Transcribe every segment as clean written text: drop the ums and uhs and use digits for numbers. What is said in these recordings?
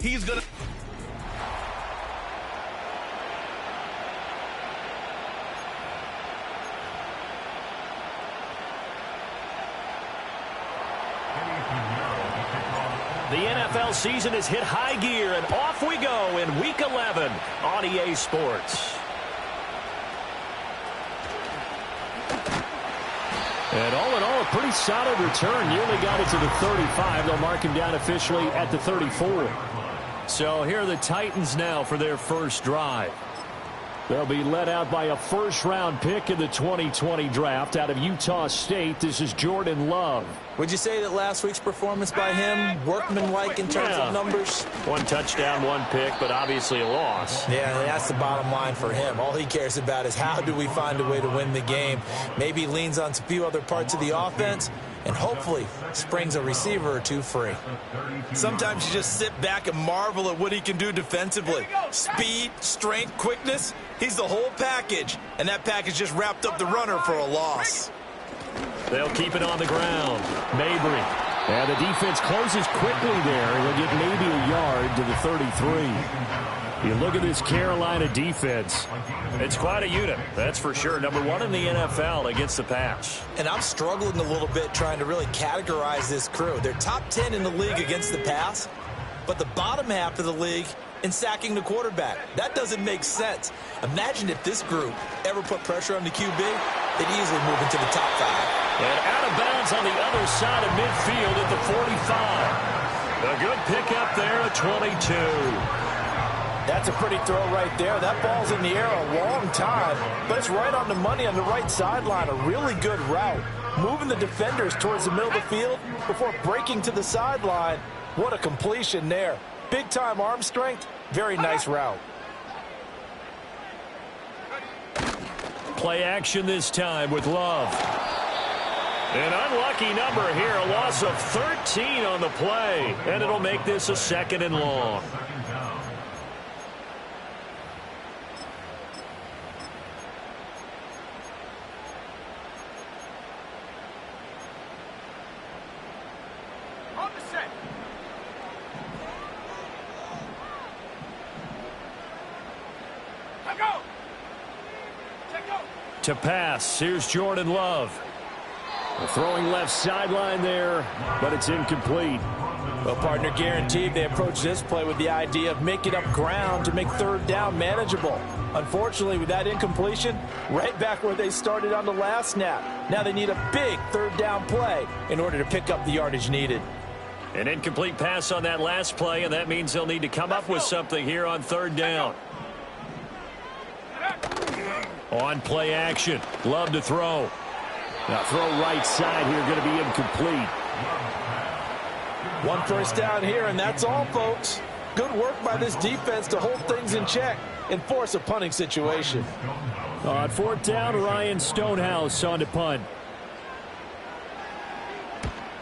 he's going to... The NFL season has hit high gear, and off we go in Week 11 on EA Sports. And all in all, a pretty solid return. Nearly got it to the 35. They'll mark him down officially at the 34. So here are the Titans now for their first drive. They'll be led out by a first-round pick in the 2020 draft out of Utah State. This is Jordan Love. Would you say that last week's performance by him, workmanlike in terms of numbers? 1 touchdown, 1 pick, but obviously a loss. Yeah, that's the bottom line for him. All he cares about is how do we find a way to win the game. Maybe he leans on a few other parts of the offense and hopefully springs a receiver or two free. Sometimes you just sit back and marvel at what he can do defensively. Speed, strength, quickness, he's the whole package. And that package just wrapped up the runner for a loss. They'll keep it on the ground. Mabry. And the defense closes quickly there. He'll get maybe a yard to the 33. You look at this Carolina defense. It's quite a unit, that's for sure. Number 1 in the NFL against the pass. And I'm struggling a little bit trying to really categorize this crew. They're top 10 in the league against the pass, but the bottom half of the league in sacking the quarterback. That doesn't make sense. Imagine if this group ever put pressure on the QB, they'd easily move into the top 5. And out of bounds on the other side of midfield at the 45. A good pickup there at 22. That's a pretty throw right there. That ball's in the air a long time, but it's right on the money on the right sideline. A really good route. Moving the defenders towards the middle of the field before breaking to the sideline. What a completion there. Big-time arm strength. Very nice route. Play action this time with Love. An unlucky number here. A loss of 13 on the play. And it'll make this a 2nd and long. To pass, here's Jordan Love. Throwing left sideline there, but it's incomplete. Well, partner, guaranteed they approach this play with the idea of making up ground to make 3rd down manageable. Unfortunately, with that incompletion, right back where they started on the last snap. Now they need a big 3rd down play in order to pick up the yardage needed. An incomplete pass on that last play, and that means they'll need to come up with something here on 3rd down. On play action, Love to throw. Now throw right side here, going to be incomplete. 1 first down here, and that's all, folks. Good work by this defense to hold things in check and force a punting situation. On 4th down, Ryan Stonehouse on to punt.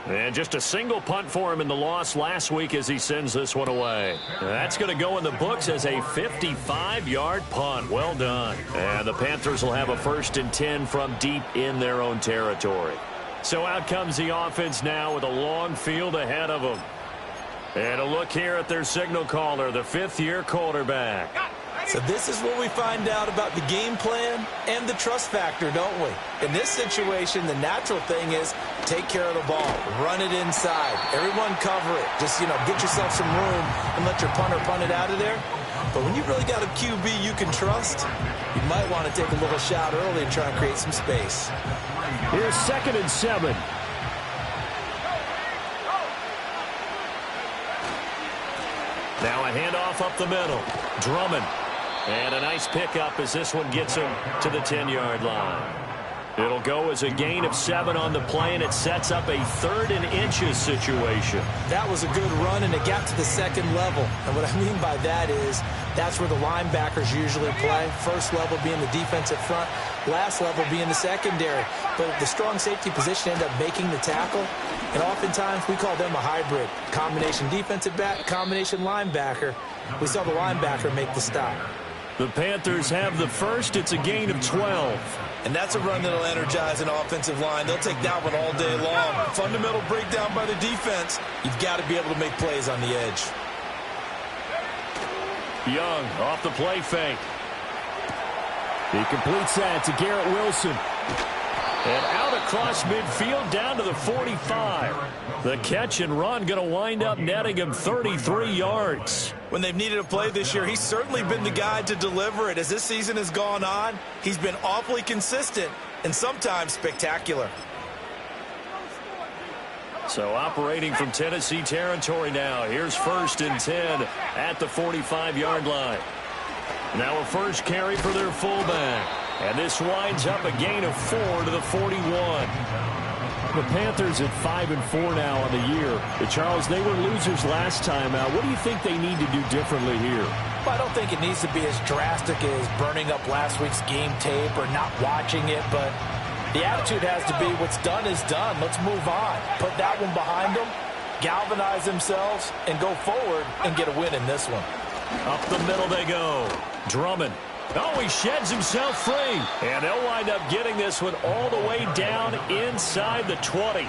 And just a single punt for him in the loss last week as he sends this one away. That's going to go in the books as a 55-yard punt. Well done. And the Panthers will have a 1st and 10 from deep in their own territory. So out comes the offense now with a long field ahead of them. And a look here at their signal caller, the 5th-year quarterback. So this is what we find out about the game plan and the trust factor, don't we? In this situation, the natural thing is take care of the ball, run it inside, everyone cover it. Just, get yourself some room and let your punter punt it out of there. But when you really got a QB you can trust, you might want to take a little shot early and try and create some space. Here's 2nd and 7. Now a handoff up the middle. Drummond. And a nice pickup as this one gets him to the 10-yard line. It'll go as a gain of 7 on the play, and it sets up a 3rd and inches situation. That was a good run, and it got to the 2nd level. And what I mean by that is that's where the linebackers usually play. First level being the defensive front, last level being the secondary. But the strong safety position ended up making the tackle. And oftentimes we call them a hybrid. Combination defensive back, combination linebacker. We saw the linebacker make the stop. The Panthers have the first. It's a gain of 12. And that's a run that'll energize an offensive line. They'll take that one all day long. Fundamental breakdown by the defense. You've got to be able to make plays on the edge. Young off the play fake. He completes that to Garrett Wilson. And out across midfield down to the 45. The catch and run going to wind up netting him 33 yards. When they've needed a play this year, he's certainly been the guy to deliver it. As this season has gone on, he's been awfully consistent and sometimes spectacular. So operating from Tennessee territory now. Here's 1st and 10 at the 45-yard line. Now a first carry for their fullback. And this winds up a gain of 4 to the 41. The Panthers at 5-4 now on the year. Charles, they were losers last time out. What do you think they need to do differently here? Well, I don't think it needs to be as drastic as burning up last week's game tape or not watching it, but the attitude has to be what's done is done. Let's move on. Put that one behind them, galvanize themselves, and go forward and get a win in this one. Up the middle they go. Drummond. Oh, he sheds himself free. And they'll wind up getting this one all the way down inside the 20.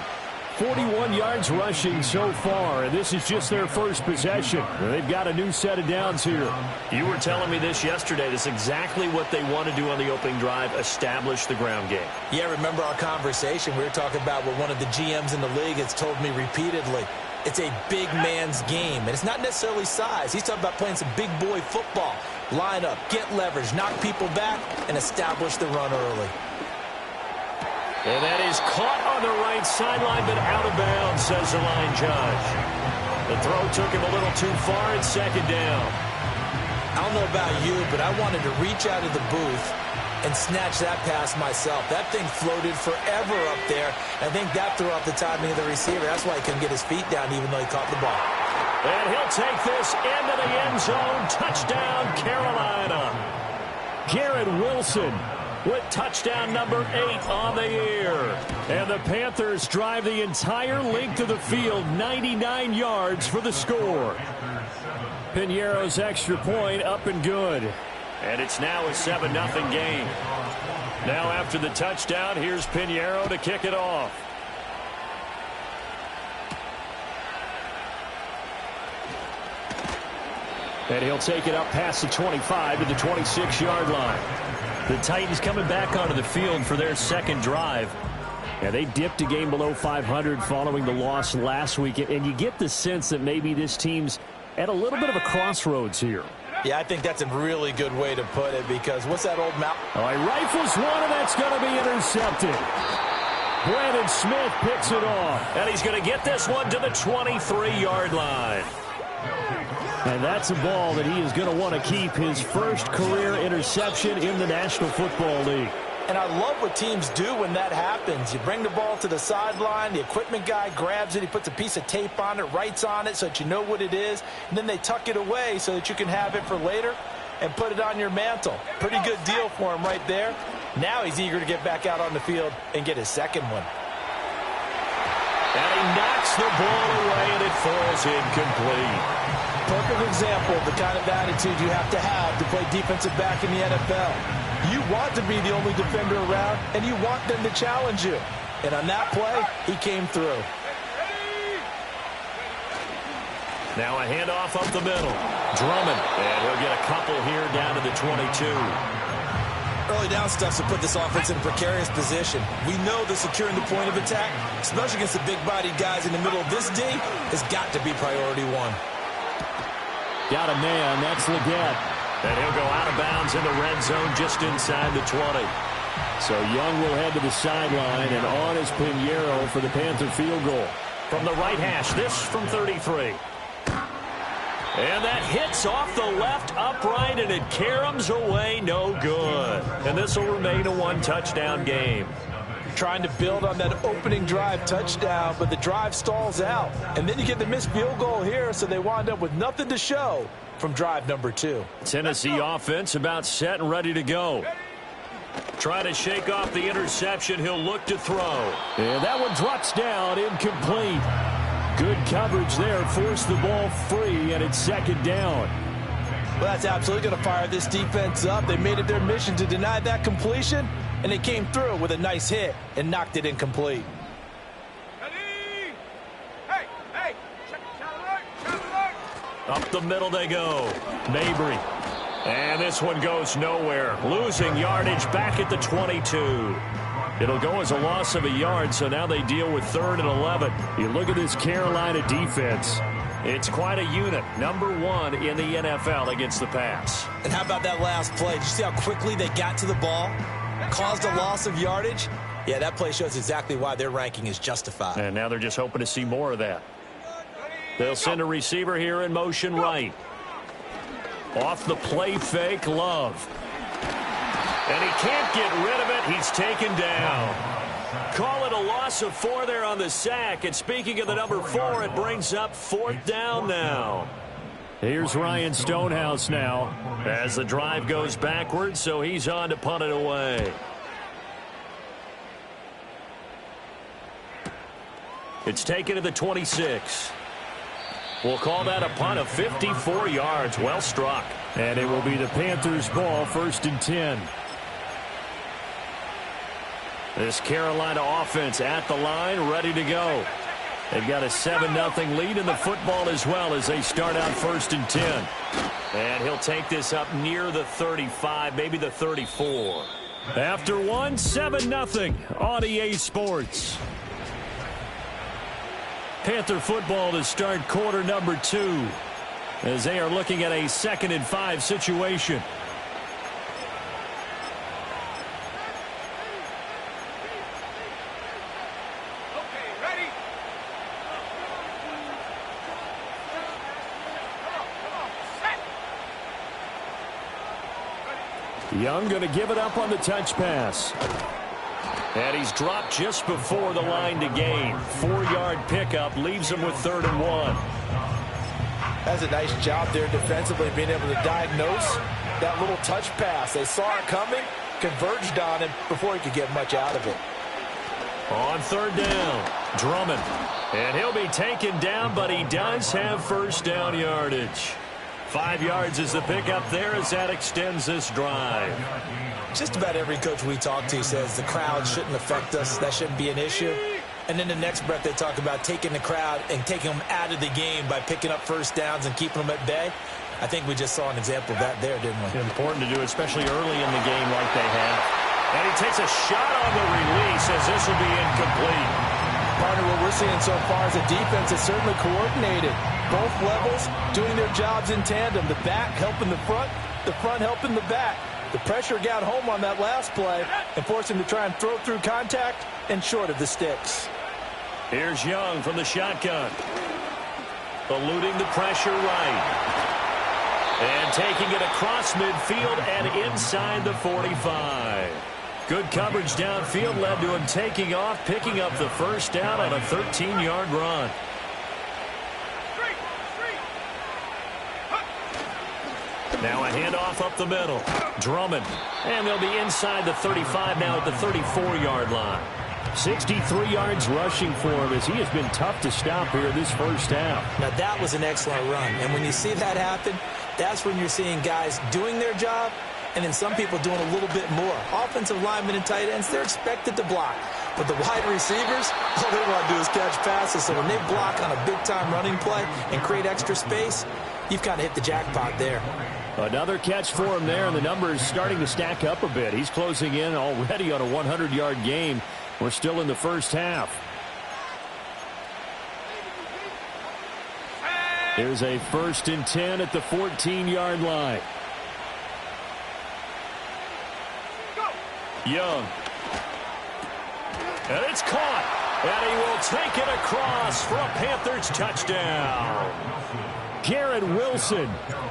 41 yards rushing so far, and this is just their first possession. They've got a new set of downs here. You were telling me this yesterday. That's exactly what they want to do on the opening drive, establish the ground game. Yeah, remember our conversation? We were talking about what one of the GMs in the league has told me repeatedly. It's a big man's game, and it's not necessarily size. He's talking about playing some big boy football. Line up, get leverage, knock people back, and establish the run early. And that is caught on the right sideline, but out of bounds, says the line judge. The throw took him a little too far. It's 2nd down. I don't know about you, but I wanted to reach out of the booth and snatch that pass myself. That thing floated forever up there. I think that threw off the timing of the receiver. That's why he couldn't get his feet down even though he caught the ball. And he'll take this into the end zone. Touchdown, Carolina. Garrett Wilson with touchdown number 8 on the year. And the Panthers drive the entire length of the field, 99 yards for the score. Piñeiro's extra point up and good. And it's now a 7-0 game. Now after the touchdown, here's Piñeiro to kick it off. And he'll take it up past the 25 to the 26-yard line. The Titans coming back onto the field for their second drive. And they dipped a game below 500 following the loss last week. And you get the sense that maybe this team's at a little bit of a crossroads here. Yeah, I think that's a really good way to put it because what's that old mouth? Oh, he rifles one, and that's going to be intercepted. Brandon Smith picks it off. And he's going to get this one to the 23-yard line. And that's a ball that he is going to want to keep, his first career interception in the National Football League. And I love what teams do when that happens. You bring the ball to the sideline, the equipment guy grabs it, he puts a piece of tape on it, writes on it so that you know what it is, and then they tuck it away so that you can have it for later and put it on your mantle. Pretty good deal for him right there. Now he's eager to get back out on the field and get his second one. And he knocks the ball away, and it falls incomplete. Perfect example of the kind of attitude you have to play defensive back in the NFL. You want to be the only defender around, and you want them to challenge you. And on that play, he came through. Now a handoff up the middle. Drummond, and he'll get a couple here down to the 22. Early down stuff to put this offense in a precarious position. We know that securing the point of attack, especially against the big-bodied guys in the middle of this D, has got to be priority one. Got a man, that's Leggett. And he'll go out of bounds in the red zone just inside the 20. So Young will head to the sideline, and on is Piñeiro for the Panther field goal. From the right hash, this from 33. And that hits off the left upright, and it caroms away, no good. And this will remain a one-touchdown game. Trying to build on that opening drive touchdown, but the drive stalls out. And then you get the missed field goal here, so they wind up with nothing to show from drive number 2. Tennessee offense about set and ready to go. Trying to shake off the interception. He'll look to throw. And that one drops down, incomplete. Good coverage there, forced the ball free, and it's second down. Well, that's absolutely going to fire this defense up. They made it their mission to deny that completion, and they came through with a nice hit and knocked it incomplete. Up the middle they go. Mabry. And this one goes nowhere. Losing yardage back at the 22. It'll go as a loss of a yard, so now they deal with 3rd and 11. You look at this Carolina defense. It's quite a unit. Number 1 in the NFL against the pass. And how about that last play? Did you see how quickly they got to the ball? Caused a loss of yardage? Yeah, that play shows exactly why their ranking is justified. And now they're just hoping to see more of that. They'll send a receiver here in motion right. Off the play fake, Love. And he can't get rid of it. He's taken down. Call it a loss of 4 there on the sack. And speaking of the number 4, it brings up 4th down now. Here's Ryan Stonehouse now. As the drive goes backwards, so he's on to punt it away. It's taken to the 26. We'll call that a punt of 54 yards. Well struck. And it will be the Panthers' ball, 1st and 10. This Carolina offense at the line, ready to go. They've got a 7-0 lead in the football as well as they start out 1st and 10. And he'll take this up near the 35, maybe the 34. After 1, 7-0 on EA Sports. Panther football to start quarter number 2 as they are looking at a 2nd and 5 situation. Young going to give it up on the touch pass. And he's dropped just before the line to gain. 4-yard pickup leaves him with 3rd and 1. That's a nice job there defensively, being able to diagnose that little touch pass. They saw it coming, converged on him before he could get much out of it. On 3rd down, Drummond. And he'll be taken down, but he does have 1st down yardage. 5 yards is the pickup there as that extends this drive. Just about every coach we talk to says the crowd shouldn't affect us. That shouldn't be an issue. And then the next breath they talk about taking the crowd and taking them out of the game by picking up 1st downs and keeping them at bay. I think we just saw an example of that there, didn't we? Important to do, especially early in the game like they have. And he takes a shot on the release as this will be incomplete. Partner, what we're seeing so far is a defense that's certainly coordinated. Both levels doing their jobs in tandem. The back helping the front helping the back. The pressure got home on that last play and forced him to try and throw through contact and short of the sticks. Here's Young from the shotgun. Eluding the pressure right. And taking it across midfield and inside the 45. Good coverage downfield led to him taking off, picking up the 1st down on a 13-yard run. Now a handoff up the middle. Drummond. And they'll be inside the 35 now at the 34-yard line. 63 yards rushing for him as he has been tough to stop here this 1st half. Now that was an excellent run. And when you see that happen, that's when you're seeing guys doing their job and then some people doing a little bit more. Offensive linemen and tight ends, they're expected to block. But the wide receivers, all they want to do is catch passes. So when they block on a big-time running play and create extra space, you've kind of hit the jackpot there. Another catch for him there, and the numbers starting to stack up a bit. He's closing in already on a 100-yard game. We're still in the 1st half. There's a 1st and 10 at the 14-yard line. Young. And it's caught. And he will take it across for a Panthers touchdown. Garrett Wilson.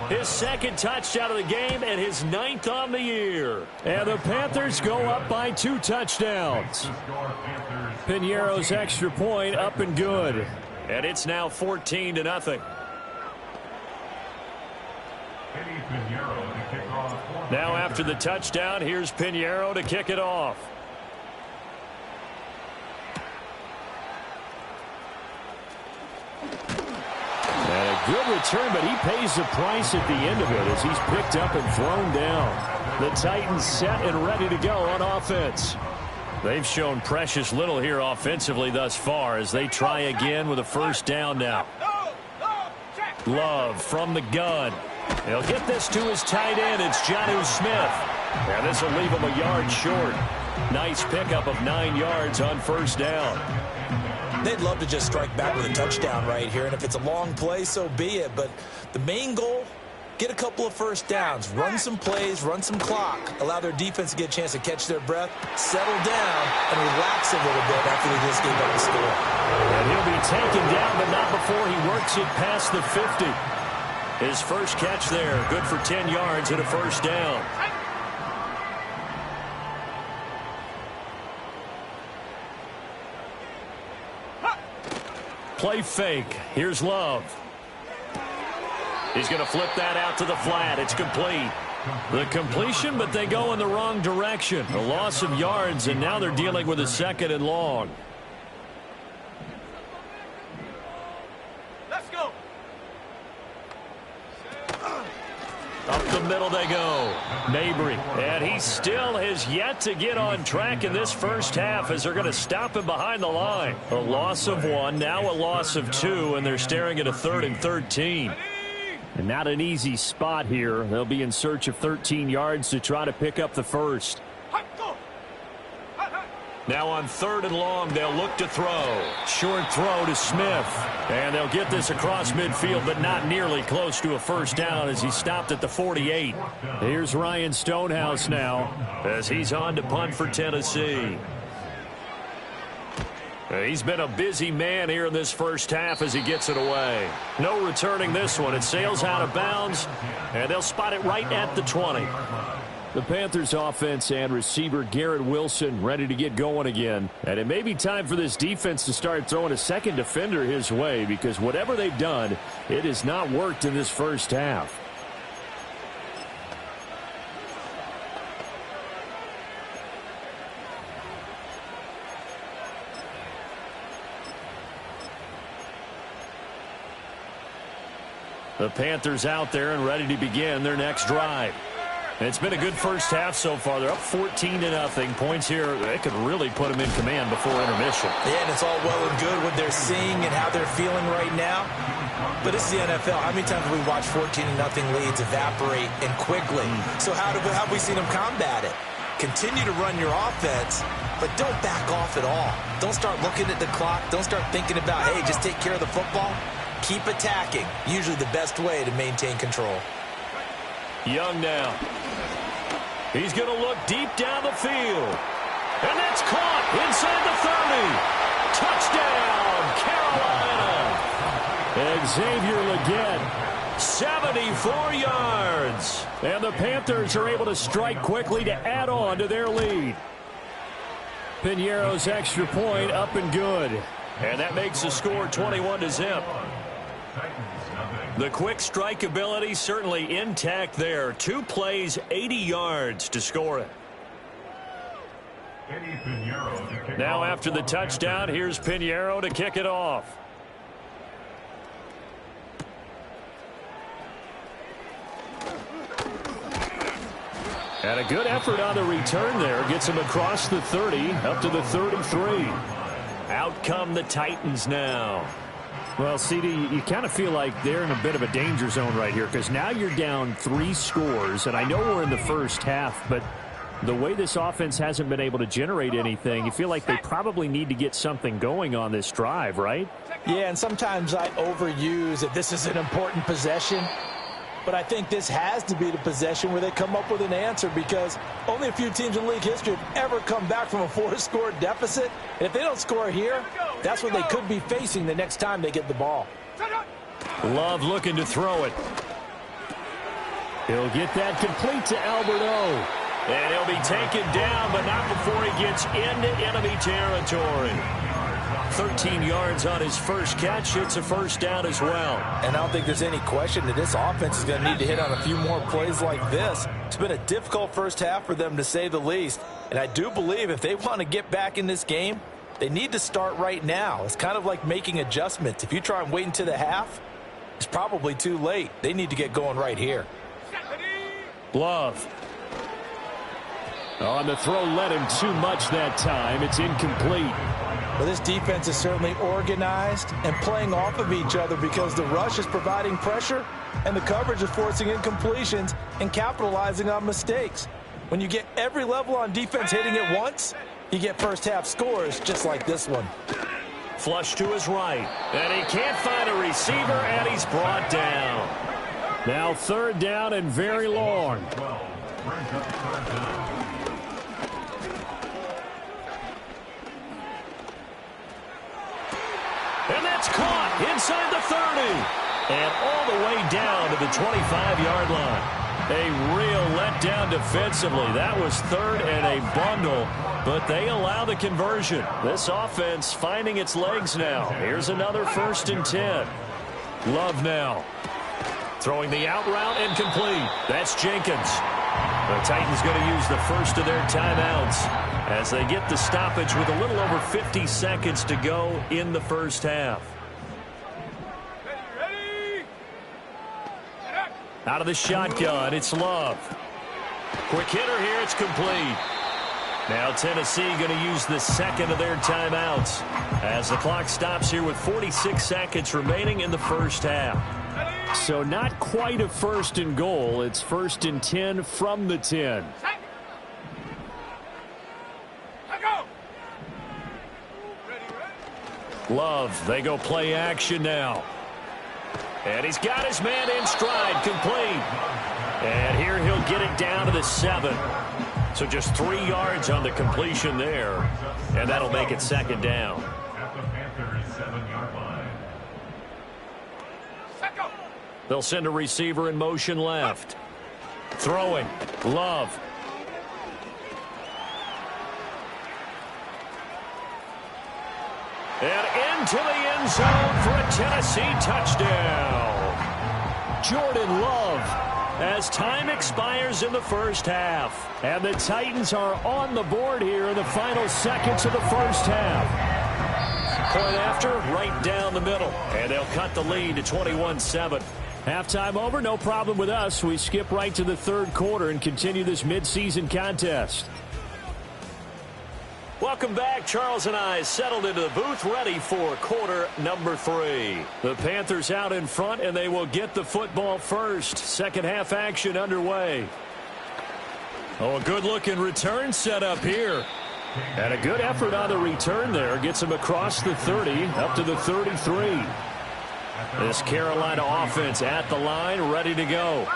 His 2nd touchdown of the game and his 9th on the year. And the Panthers go up by 2 touchdowns. Piñeiro's extra point up and good. And it's now 14-0. Now after the touchdown, here's Piñeiro to kick it off. And a good return, but he pays the price at the end of it as he's picked up and thrown down. The Titans set and ready to go on offense. They've shown precious little here offensively thus far as they try again with a 1st down now. Love from the gun. He'll get this to his tight end. It's Jonnu Smith. And this will leave him a yard short. Nice pickup of 9 yards on first down. They'd love to just strike back with a touchdown right here, and if it's a long play, so be it. But the main goal, get a couple of first downs, run some plays, run some clock, allow their defense to get a chance to catch their breath, settle down, and relax a little bit after they just gave up the score. And he'll be taken down, but not before he works it past the 50. His first catch there, good for 10 yards and a first down. Play fake. Here's Love. He's going to flip that out to the flat. It's complete. The completion, but they go in the wrong direction. A loss of yards, and now they're dealing with a 2nd and long. Let's go. Up the middle they go. Mabry. And he still has yet to get on track in this first half as they're going to stop him behind the line. A loss of 1, now a loss of 2, and they're staring at a 3rd and 13. And not an easy spot here. They'll be in search of 13 yards to try to pick up the first. Now on 3rd and long, they'll look to throw. Short throw to Smith. And they'll get this across midfield, but not nearly close to a first down as he stopped at the 48. Here's Ryan Stonehouse now as he's on to punt for Tennessee. He's been a busy man here in this first half as he gets it away. No returning this one. It sails out of bounds, and they'll spot it right at the 20. The Panthers offense and receiver Garrett Wilson ready to get going again. And it may be time for this defense to start throwing a second defender his way, because whatever they've done, it has not worked in this first half. The Panthers out there and ready to begin their next drive. And it's been a good first half so far. They're up 14-0. Points here, they could really put them in command before intermission. Yeah, and it's all well and good what they're seeing and how they're feeling right now. But this is the NFL. How many times have we watched 14-0 leads evaporate and quickly? So how have we seen them combat it? Continue to run your offense, but don't back off at all. Don't start looking at the clock. Don't start thinking about, hey, just take care of the football. Keep attacking. Usually the best way to maintain control. Young now. He's going to look deep down the field. And that's caught inside the 30. Touchdown, Carolina. Xavier Legette, 74 yards. And the Panthers are able to strike quickly to add on to their lead. Piñeiro's extra point up and good. And that makes the score 21-0. The quick strike ability certainly intact there. 2 plays, 80 yards to score it. Now after the touchdown, here's Piñeiro to kick it off. And a good effort on the return there. Gets him across the 30, up to the 3rd and 3. Out come the Titans now. Well, CD, you kind of feel like they're in a bit of a danger zone right here, because now you're down 3 scores, and I know we're in the first half, but the way this offense hasn't been able to generate anything, you feel like they probably need to get something going on this drive, right? Yeah, and sometimes I overuse that this is an important possession, but I think this has to be the possession where they come up with an answer, because only a few teams in league history have ever come back from a 4-score deficit. And if they don't score here, that's what they could be facing the next time they get the ball. Love looking to throw it. He'll get that complete to Alberto. And he'll be taken down, but not before he gets into enemy territory. 13 yards on his first catch. It's a first down as well. And I don't think there's any question that this offense is going to need to hit on a few more plays like this. It's been a difficult first half for them, to say the least. And I do believe if they want to get back in this game, they need to start right now. It's kind of like making adjustments. If you try and wait until the half, it's probably too late. They need to get going right here. Love. On the throw, led him too much that time. It's incomplete. Well, this defense is certainly organized and playing off of each other because the rush is providing pressure and the coverage is forcing incompletions and capitalizing on mistakes. When you get every level on defense hitting at once, you get first-half scores just like this one. Flush to his right, and he can't find a receiver, and he's brought down. Now 3rd down and very long. And that's caught inside the 30. And all the way down to the 25-yard line. A real letdown defensively. That was 3rd and a bundle, but they allow the conversion. This offense finding its legs now. Here's another 1st and 10. Love now. Throwing the out route and complete. That's Jenkins. The Titans going to use the first of their timeouts as they get the stoppage with a little over 50 seconds to go in the first half. Out of the shotgun, it's Love. Quick hitter here, it's complete. Now Tennessee going to use the second of their timeouts as the clock stops here with 46 seconds remaining in the first half. So not quite a 1st and goal. It's 1st and 10 from the 10. Love, they go play action now. And he's got his man in stride, complete. And here he'll get it down to the 7. So just 3 yards on the completion there. And that'll make it 2nd down. They'll send a receiver in motion left. Throwing. Love. And into the end zone for a Tennessee touchdown. Jordan Love as time expires in the first half. And the Titans are on the board here in the final seconds of the first half. Point after, right down the middle. And they'll cut the lead to 21-7. Halftime over, no problem with us. We skip right to the 3rd quarter and continue this midseason contest. Welcome back. Charles and I settled into the booth ready for quarter number 3. The Panthers out in front, and they will get the football first. Second half action underway. Oh, a good-looking return set up here. And a good effort on the return there. Gets him across the 30, up to the 33. This Carolina offense at the line, ready to go.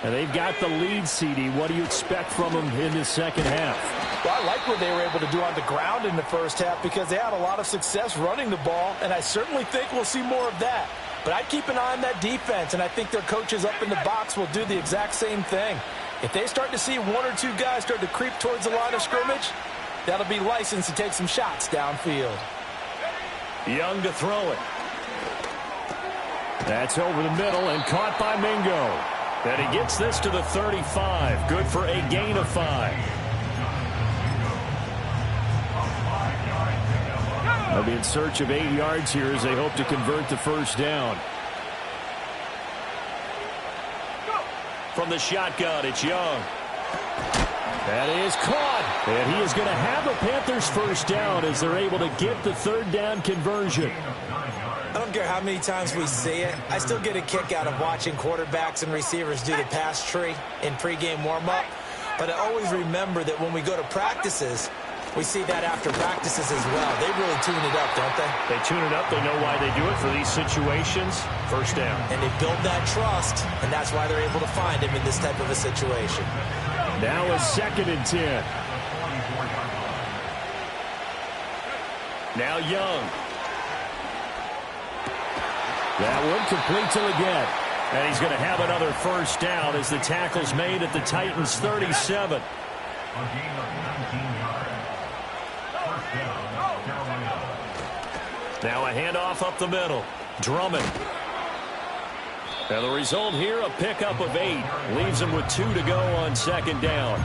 And they've got the lead, CD. What do you expect from them in the second half? Well, I like what they were able to do on the ground in the first half because they had a lot of success running the ball, and I certainly think we'll see more of that. But I'd keep an eye on that defense, and I think their coaches up in the box will do the exact same thing. If they start to see 1 or 2 guys start to creep towards the line of scrimmage, that'll be licensed to take some shots downfield. Young to throw it. That's over the middle and caught by Mingo. And he gets this to the 35. Good for a gain of 5. They'll be in search of 8 yards here as they hope to convert the first down. From the shotgun, it's Young. That is caught. And he is going to have a Panthers first down as they're able to get the 3rd down conversion. I don't care how many times we see it. I still get a kick out of watching quarterbacks and receivers do the pass tree in pregame warm-up. But I always remember that when we go to practices, we see that after practices as well. They really tune it up, don't they? They tune it up. They know why they do it for these situations. First down. And they build that trust, and that's why they're able to find him in this type of a situation. Now a 2nd and 10. Now Young. That one complete to Leggett. And he's going to have another first down as the tackle's made at the Titans' 37. Now a handoff up the middle. Drummond. And the result here, a pickup of 8. Leaves him with 2 to go on 2nd down.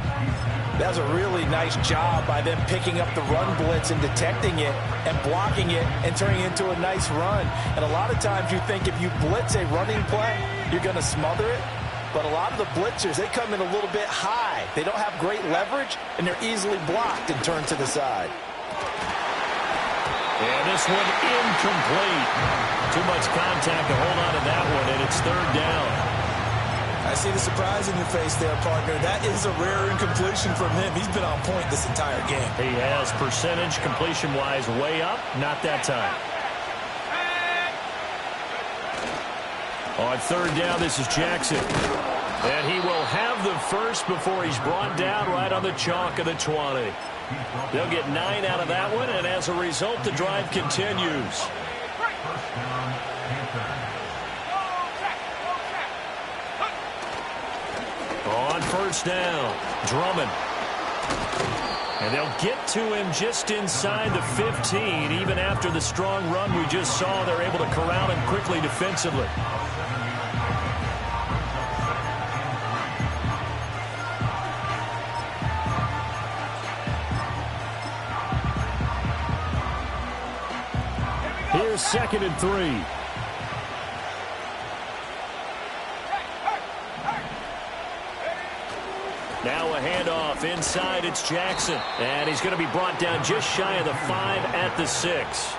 That was a really nice job by them picking up the run blitz and detecting it and blocking it and turning it into a nice run. And a lot of times you think if you blitz a running play, you're going to smother it. But a lot of the blitzers, they come in a little bit high. They don't have great leverage, and they're easily blocked and turned to the side. And this one incomplete. Too much contact to hold on to that one, and it's third down. I see the surprise in your face there, partner. That is a rare incompletion from him. He's been on point this entire game. He has percentage completion-wise way up. Not that time. On third down, this is Jackson. And he will have the first before he's brought down right on the chalk of the 20. They'll get 9 out of that one, and as a result, the drive continues. On first down, Drummond. And they'll get to him just inside the 15. Even after the strong run we just saw, they're able to corral him quickly defensively. Here's 2nd and 3. Now a handoff inside. It's Jackson. And he's going to be brought down just shy of the 5 at the 6.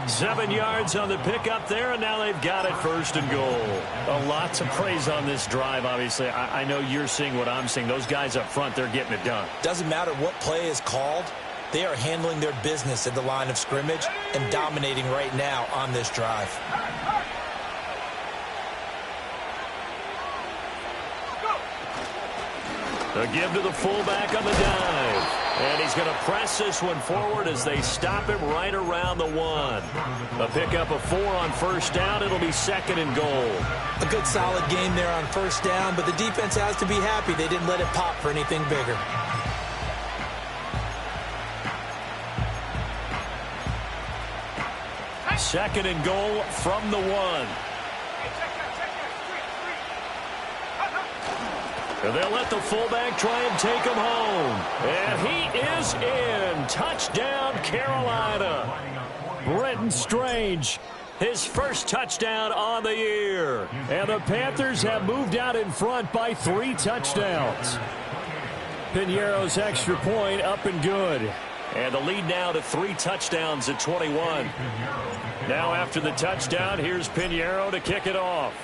7 yards on the pickup there, and now they've got it 1st and goal. A lot to praise on this drive, obviously. I know you're seeing what I'm seeing. Those guys up front, they're getting it done. Doesn't matter what play is called. They are handling their business at the line of scrimmage and dominating right now on this drive. A give to the fullback on the dive. And he's going to press this one forward as they stop him right around the 1. A pickup of 4 on first down. It'll be 2nd and goal. A good solid game there on first down, but the defense has to be happy they didn't let it pop for anything bigger. Second and goal from the 1. And they'll let the fullback try and take him home. And he is in. Touchdown, Carolina. Brenton Strange, his first touchdown on the year. And the Panthers have moved out in front by 3 touchdowns. Piñeiro's extra point up and good. And the lead now to 3 touchdowns at 21. Now after the touchdown, here's Piñeiro to kick it off.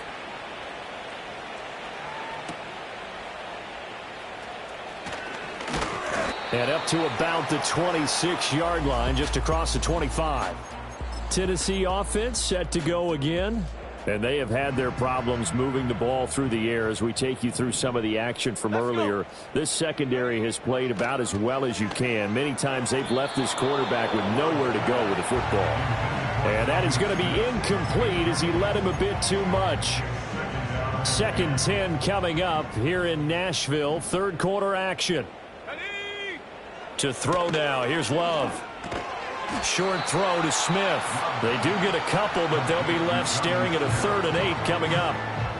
And up to about the 26-yard line, just across the 25. Tennessee offense set to go again. And they have had their problems moving the ball through the air as we take you through some of the action from earlier. This secondary has played about as well as you can. Many times they've left this quarterback with nowhere to go with the football. And that is going to be incomplete as he led him a bit too much. 2nd and 10 coming up here in Nashville. Third quarter action. To throw now. Here's Love. Short throw to Smith. They do get a couple, but they'll be left staring at a 3rd and 8 coming up.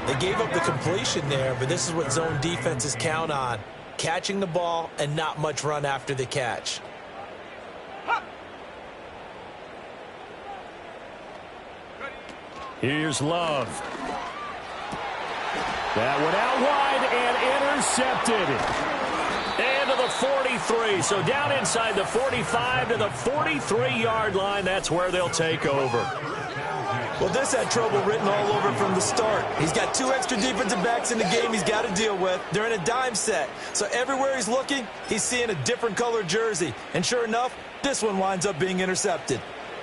They gave up the completion there, but this is what zone defenses count on. Catching the ball and not much run after the catch. Here's Love. That one out wide and intercepted. And to the 43. So down inside the 45 to the 43-yard line. That's where they'll take over. Well, this had trouble written all over from the start. He's got 2 extra defensive backs in the game he's got to deal with. They're in a dime set. So everywhere he's looking, he's seeing a different color jersey. And sure enough, this one winds up being intercepted.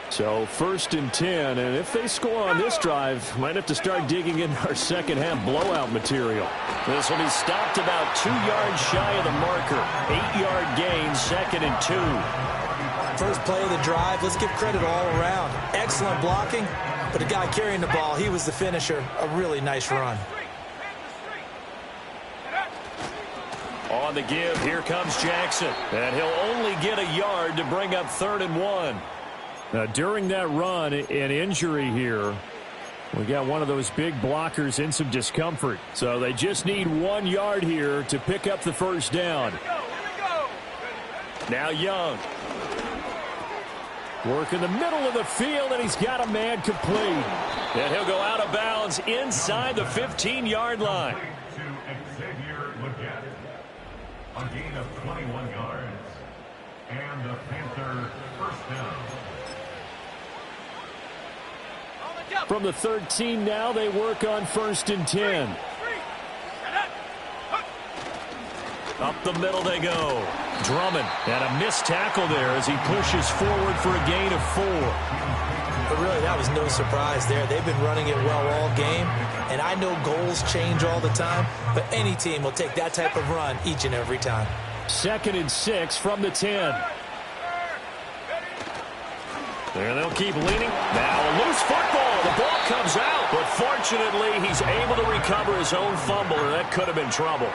So 1st and 10, and if they score on this drive, might have to start digging in our second half blowout material. This will be stopped about 2 yards shy of the marker. 8-yard gain, 2nd and 2. First play of the drive, let's give credit all around. Excellent blocking, but the guy carrying the ball, he was the finisher. A really nice run. On the give, here comes Jackson. And he'll only get a yard to bring up 3rd and 1. During that run, an injury here. We got one of those big blockers in some discomfort. So they just need 1 yard here to pick up the first down. Now Young. Work in the middle of the field, and he's got a man complete. And he'll go out of bounds inside the 15-yard line. A gain of 21 yards. And the Panther first down. From the 13 now, they work on 1st and 10. Up the middle they go. Drummond, and a missed tackle there as he pushes forward for a gain of 4. But really, that was no surprise there. They've been running it well all game, and I know goals change all the time, but any team will take that type of run each and every time. 2nd and 6 from the 10. And they'll keep leaning. Now a loose football. The ball comes out. But fortunately, he's able to recover his own fumble, or that could have been trouble.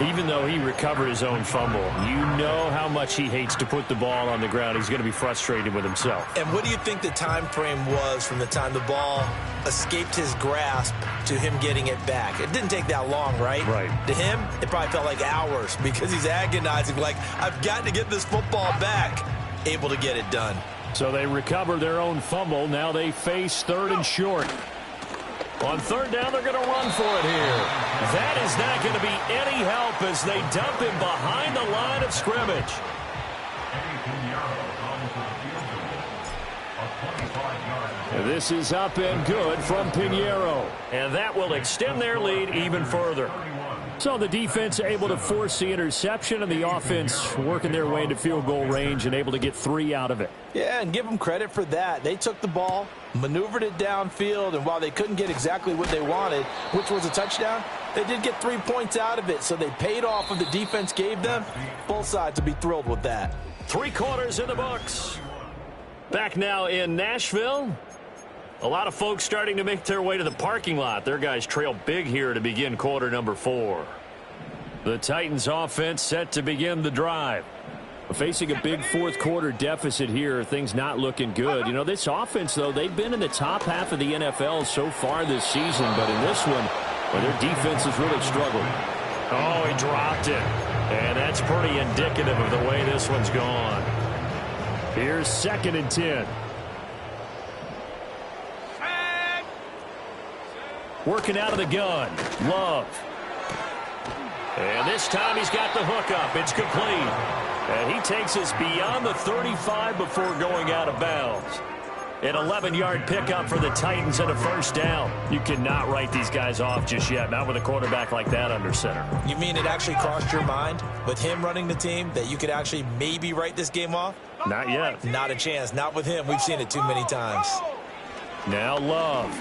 Even though he recovered his own fumble, you know how much he hates to put the ball on the ground. He's going to be frustrated with himself. And what do you think the time frame was from the time the ball escaped his grasp to him getting it back? It didn't take that long, right? Right. To him, it probably felt like hours because he's agonizing, like, I've got to get this football back. Able to get it done. So they recover their own fumble. Now they face 3rd and short. On 3rd down, they're going to run for it here. That is not going to be any help as they dump him behind the line of scrimmage. This is up and good from Pinheiro. And that will extend their lead even further. So the defense able to force the interception, and the offense working their way into field goal range and able to get 3 out of it. Yeah, and give them credit for that. They took the ball, maneuvered it downfield, and while they couldn't get exactly what they wanted, which was a touchdown, they did get 3 points out of it, so they paid off what the defense gave them. Both sides will be thrilled with that. 3 quarters in the books. Back now in Nashville. A lot of folks starting to make their way to the parking lot. Their guys trail big here to begin quarter number 4. The Titans offense set to begin the drive. Facing a big 4th quarter deficit here, things not looking good. You know, this offense, though, they've been in the top half of the NFL so far this season, but in this one, well, their defense has really struggled. Oh, he dropped it. And that's pretty indicative of the way this one's gone. Here's 2nd and 10. Working out of the gun. Love. And this time he's got the hook up. It's complete. And he takes us beyond the 35 before going out of bounds. An 11-yard pickup for the Titans and a 1st down. You cannot write these guys off just yet, not with a quarterback like that under center. You mean it actually crossed your mind with him running the team that you could actually maybe write this game off? Not yet. Not a chance. Not with him. We've seen it too many times. Now Love.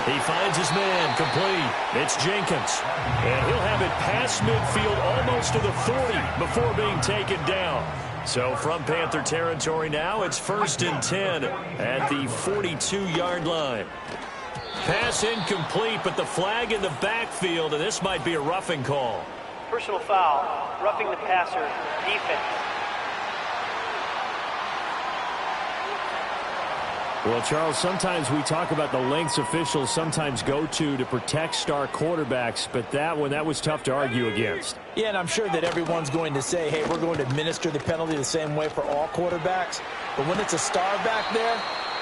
He finds his man complete. It's Jenkins. And he'll have it past midfield almost to the 40 before being taken down. So from Panther territory now, it's 1st and 10 at the 42-yard line. Pass incomplete, but the flag in the backfield, and this might be a roughing call. Personal foul, roughing the passer, defense. Well, Charles, sometimes we talk about the lengths officials sometimes go to protect star quarterbacks, but that one, that was tough to argue against. Yeah, and I'm sure that everyone's going to say, hey, we're going to administer the penalty the same way for all quarterbacks. But when it's a star back there,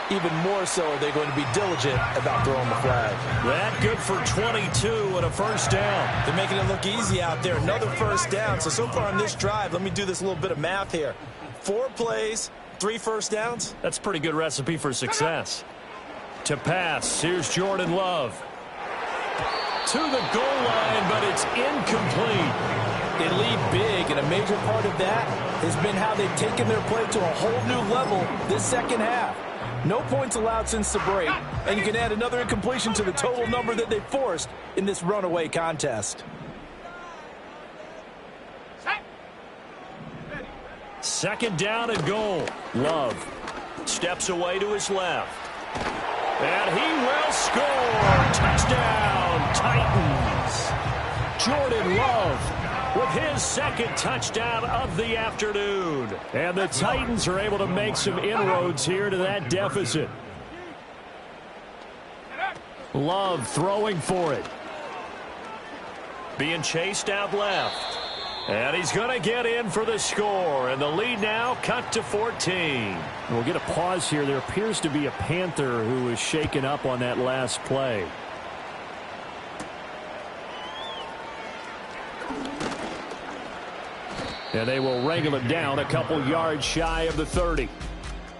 even more so they're going to be diligent about throwing the flag. That good for 22 and a 1st down. They're making it look easy out there. Another 1st down. So far on this drive, let me do this little bit of math here. 4 plays. 3 1st downs? That's a pretty good recipe for success. To pass, here's Jordan Love. To the goal line, but it's incomplete. They lead big, and a major part of that has been how they've taken their play to a whole new level this 2nd half. No points allowed since the break, and you can add another incompletion to the total number that they forced in this runaway contest. 2nd down and goal. Love steps away to his left. And he will score. Touchdown, Titans. Jordan Love with his 2nd touchdown of the afternoon. And the Titans are able to make some inroads here to that deficit. Love throwing for it. Being chased out left. And he's going to get in for the score. And the lead now cut to 14. We'll get a pause here. There appears to be a Panther who was shaken up on that last play. And they will wrangle him down a couple yards shy of the 30.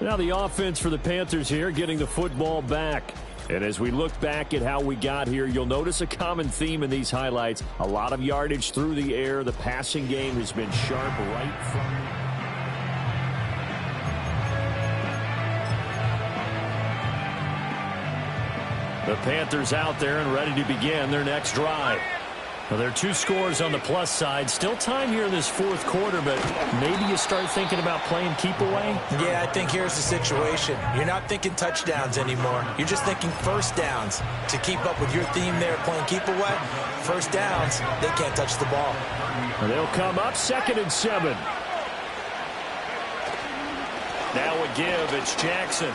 Now the offense for the Panthers here, getting the football back. And as we look back at how we got here, you'll notice a common theme in these highlights. A lot of yardage through the air. The passing game has been sharp right from the Panthers out there and ready to begin their next drive. Well, there are 2 scores on the plus side. Still time here in this fourth quarter, but maybe you start thinking about playing keep away? Yeah, I think here's the situation. You're not thinking touchdowns anymore. You're just thinking first downs. To keep up with your theme there, playing keep away, first downs, they can't touch the ball. And they'll come up 2nd and 7. Now a give. It's Jackson.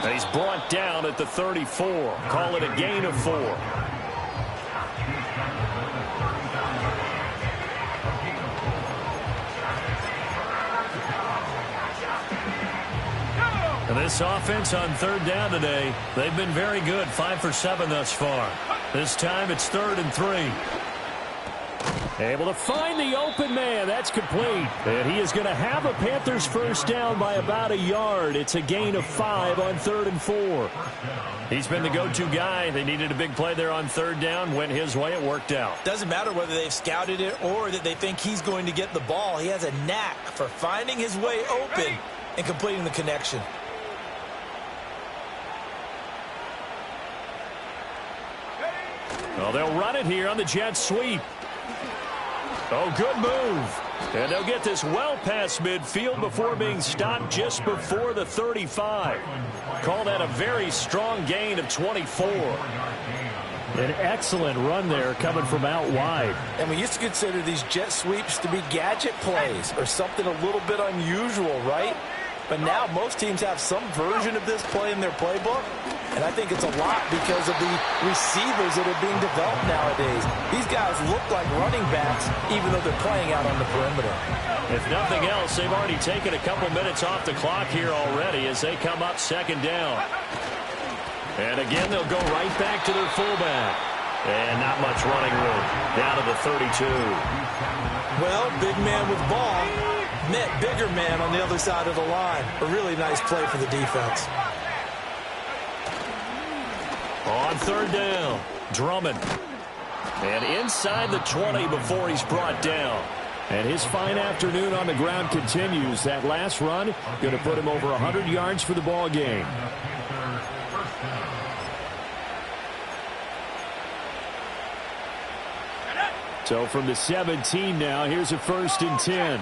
And he's brought down at the 34. Call it a gain of 4. And this offense on 3rd down today, they've been very good. 5 for 7 thus far. This time it's 3rd and 3. Able to find the open man. That's complete. And he is going to have a Panthers first down by about a yard. It's a gain of 5 on 3rd and 4. He's been the go-to guy. They needed a big play there on 3rd down. Went his way. It worked out. Doesn't matter whether they've scouted it or that they think he's going to get the ball. He has a knack for finding his way open and completing the connection. Well, they'll run it here on the jet sweep. Oh, good move. And they'll get this well past midfield before being stopped just before the 35. Call that a very strong gain of 24. An excellent run there coming from out wide. And we used to consider these jet sweeps to be gadget plays or something a little bit unusual, right? But now most teams have some version of this play in their playbook. And I think it's a lot because of the receivers that are being developed nowadays. These guys look like running backs even though they're playing out on the perimeter. If nothing else, they've already taken a couple minutes off the clock here already as they come up 2nd down. And again, they'll go right back to their fullback. And not much running room. Down to the 32. Well, big man with ball met bigger man on the other side of the line. A really nice play for the defense. On 3rd down, Drummond. And inside the 20 before he's brought down. And his fine afternoon on the ground continues. That last run going to put him over 100 yards for the ball game. So from the 17 now, here's a 1st and 10.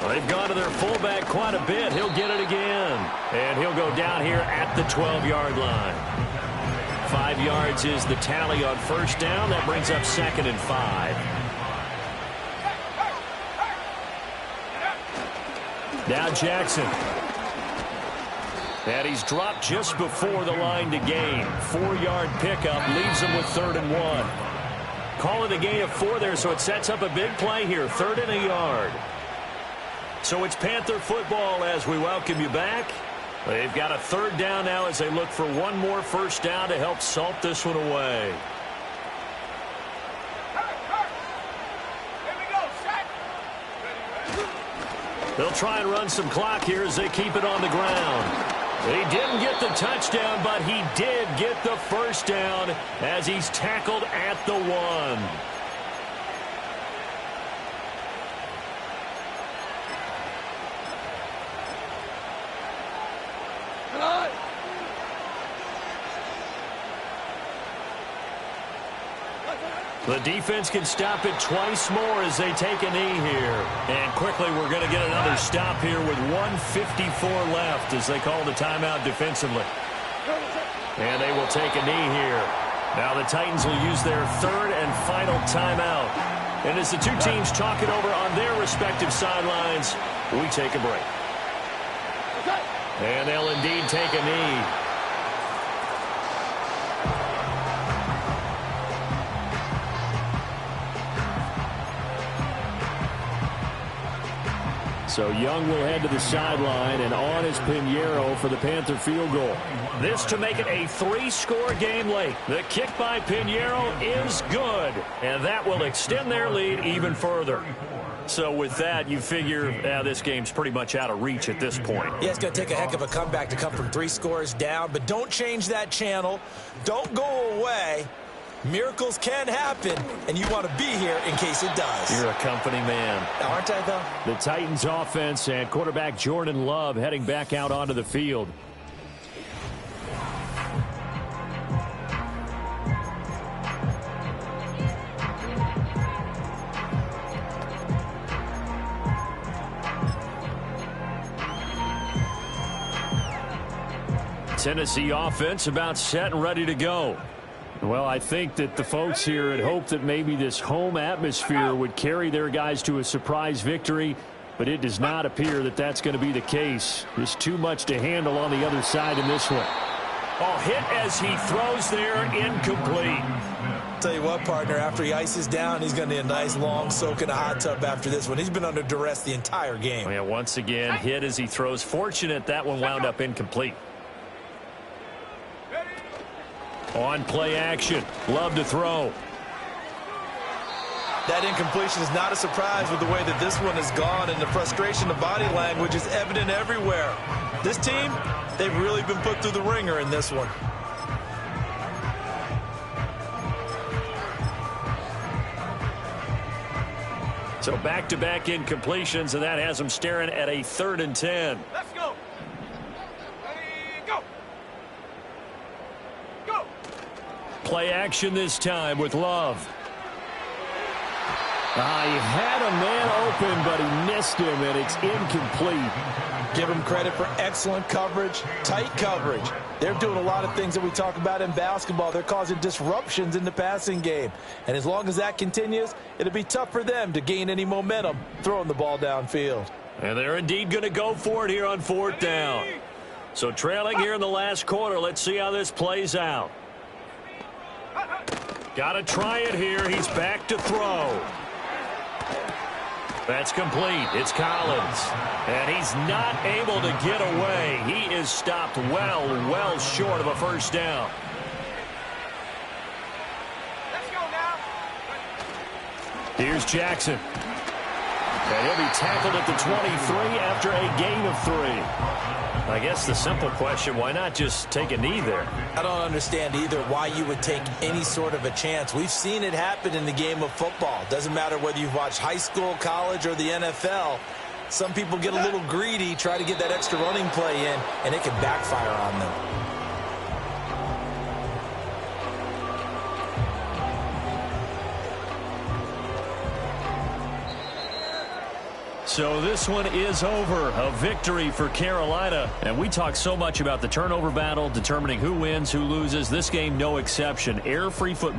They've gone to their fullback quite a bit. He'll get it again. And he'll go down here at the 12-yard line. 5 yards is the tally on 1st down. That brings up 2nd and 5. Now Jackson. And he's dropped just before the line to gain. 4-yard pickup leaves him with 3rd and 1. Call it a gain of 4 there, so it sets up a big play here. 3rd and a yard. So it's Panther football as we welcome you back. They've got a 3rd down now as they look for one more first down to help salt this one away. They'll try and run some clock here as they keep it on the ground. He didn't get the touchdown, but he did get the first down as he's tackled at the 1. The defense can stop it twice more as they take a knee here. And quickly we're going to get another stop here with 1:54 left as they call the timeout defensively. And they will take a knee here. Now the Titans will use their 3rd and final timeout. And as the two teams talk it over on their respective sidelines, we take a break. And they'll indeed take a knee. So Young will head to the sideline, and on is Pinheiro for the Panther field goal. This to make it a 3-score game late. The kick by Pinheiro is good, and that will extend their lead even further. So with that, you figure this game's pretty much out of reach at this point. Yeah, it's going to take a heck of a comeback to come from 3 scores down, but don't change that channel. Don't go away. Miracles can happen, and you want to be here in case it does. You're a company man. Aren't I, though? The Titans offense and quarterback Jordan Love heading back out onto the field. Tennessee offense about set and ready to go. Well, I think that the folks here had hoped that maybe this home atmosphere would carry their guys to a surprise victory, but it does not appear that that's going to be the case. There's too much to handle on the other side in this one. Oh, hit as he throws there, incomplete. Tell you what, partner, after he ices down, he's going to need a nice long soak in a hot tub after this one. He's been under duress the entire game. Oh, yeah, once again, hit as he throws. Fortunate that one wound up incomplete. On play action. Love to throw. That incompletion is not a surprise with the way that this one has gone, and the frustration, the body language is evident everywhere. This team, they've really been put through the ringer in this one. So back-to-back incompletions, and that has them staring at a 3rd and 10. Let's go. Ready, go. Go. Play action this time with Love. He had a man open, but he missed him, and it's incomplete. Give them credit for excellent coverage, tight coverage. They're doing a lot of things that we talk about in basketball. They're causing disruptions in the passing game. And as long as that continues, it'll be tough for them to gain any momentum throwing the ball downfield. And they're indeed going to go for it here on 4th down. So trailing here in the last quarter. Let's see how this plays out. Got to try it here. He's back to throw. That's complete. It's Collins. And he's not able to get away. He is stopped well short of a 1st down. Let's go now. Here's Jackson. And he'll be tackled at the 23 after a gain of 3. I guess the simple question, why not just take a knee there? I don't understand either why you would take any sort of a chance. We've seen it happen in the game of football. Doesn't matter whether you've watched high school, college, or the NFL. Some people get a little greedy, try to get that extra running play in, and it can backfire on them. So this one is over. A victory for Carolina. And we talk so much about the turnover battle, determining who wins, who loses. This game, no exception. Error-free football.